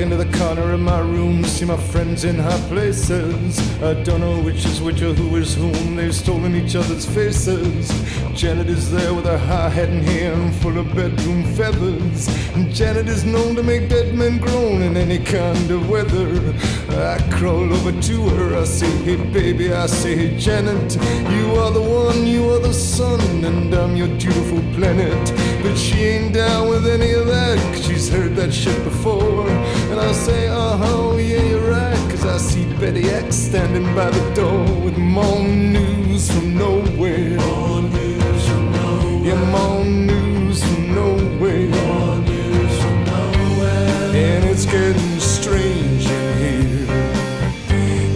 into the corner of my room, see my friends in high places. I don't know which is which or who is whom. They've stolen each other's faces. Janet is there with her high hat and hair and full of bedroom feathers. And Janet is known to make dead men groan in any kind of weather. I crawl over to her, I say, hey baby, I say, hey Janet, you are the one, you are the sun, and I'm your dutiful planet. But she ain't down with any of that, 'cause she's heard that shit before. And I say, uh-huh, yeah, you're right, 'cause I see Betty X standing by the door with more news from nowhere. More news from nowhere. Yeah, more news from nowhere. More news from nowhere. And it's getting strange in here.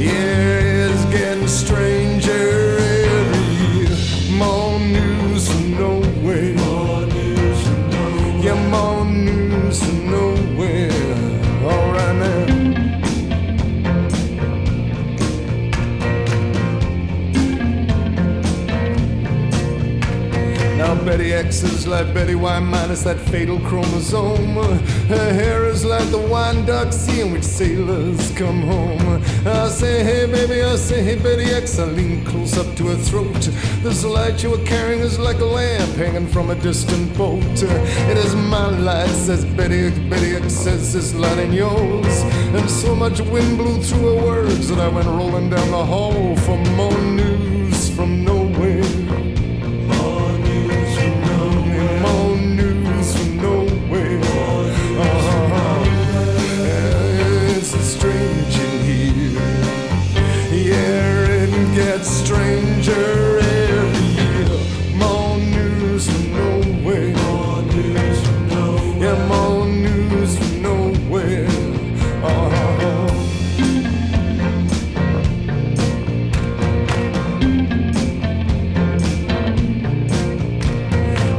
Yeah, it's getting stranger every year. More news from nowhere. More news from nowhere. Yeah, more news from nowhere. All right now. Now Betty X is like Betty Y minus that fatal chromosome. Her hair is like the wine dark sea in which sailors come home. I say, hey baby, I say, hey Betty X. I lean close up to her throat. This light you were carrying is like a lamp hanging from a distant boat. It is my light, says Betty X. Betty X says, this light ain't yours. And so much wind blew through her words that I went rolling down the hall for more news from nowhere. Stranger every year. More news from nowhere. More news from nowhere. Yeah, more news from nowhere.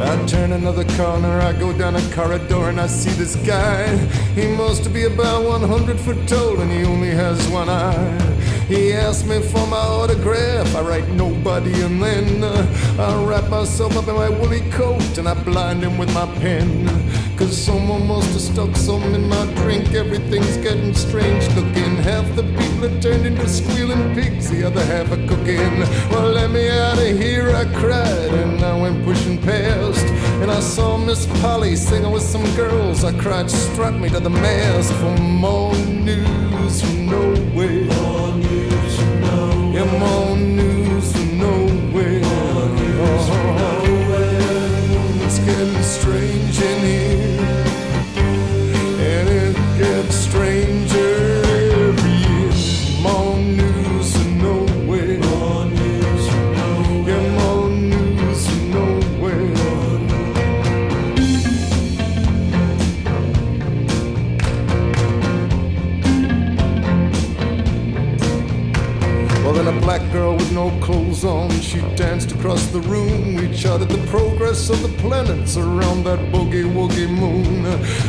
I turn another corner, I go down a corridor and I see this guy. He must be about 100 foot tall and he only has one eye. He asked me for my autograph, I write nobody, and then I wrap myself up in my woolly coat and I blind him with my pen. 'Cause someone must have stuck something in my drink. Everything's getting strange looking. Half the people are turned into squealing pigs, the other half are cooking. Well, let me out of here, I cried, and I went pushing past. And I saw Miss Polly singing with some girls. I cried, strap me to the mast for more news from nowhere. More news from nowhere. Yeah, more news from nowhere. More news from nowhere. It's getting strange in here, and it gets stranger every year. More news from nowhere. More news from nowhere. Yeah, more news from nowhere. Well, then a black girl with no clothes on, she danced across the room. We charted the progress of the planets around that boogie-woogie moon.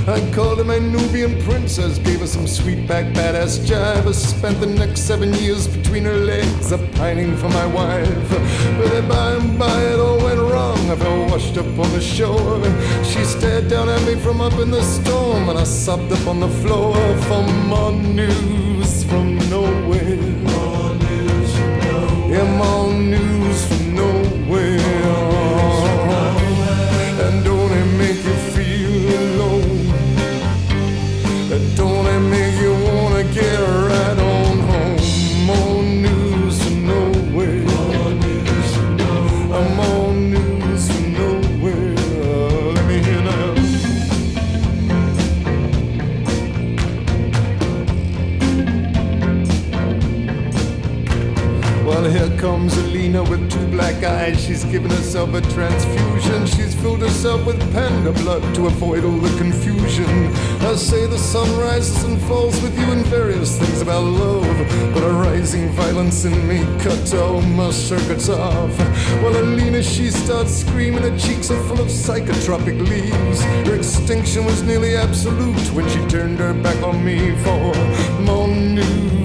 I called her my Nubian princess, gave her some sweet back badass jive. I spent the next 7 years between her legs, a pining for my wife. But then by and by it all went wrong. I fell washed up on the shore. She stared down at me from up in the storm, and I sobbed up on the floor for more news from nowhere. Yeah, more news from nowhere. And don't it make you feel alone? Don't it make you wanna get right on home? More news from nowhere. More news from nowhere. More news from nowhere. Let me hear now. Well, here comes Alina with two black eyes. She's given herself a transfusion. She's filled herself with panda blood to avoid all the confusion. I say the sun rises and falls with you and various things about love, but a rising violence in me cut all my circuits off. Well, Alina, she starts screaming. Her cheeks are full of psychotropic leaves. Her extinction was nearly absolute when she turned her back on me for more news.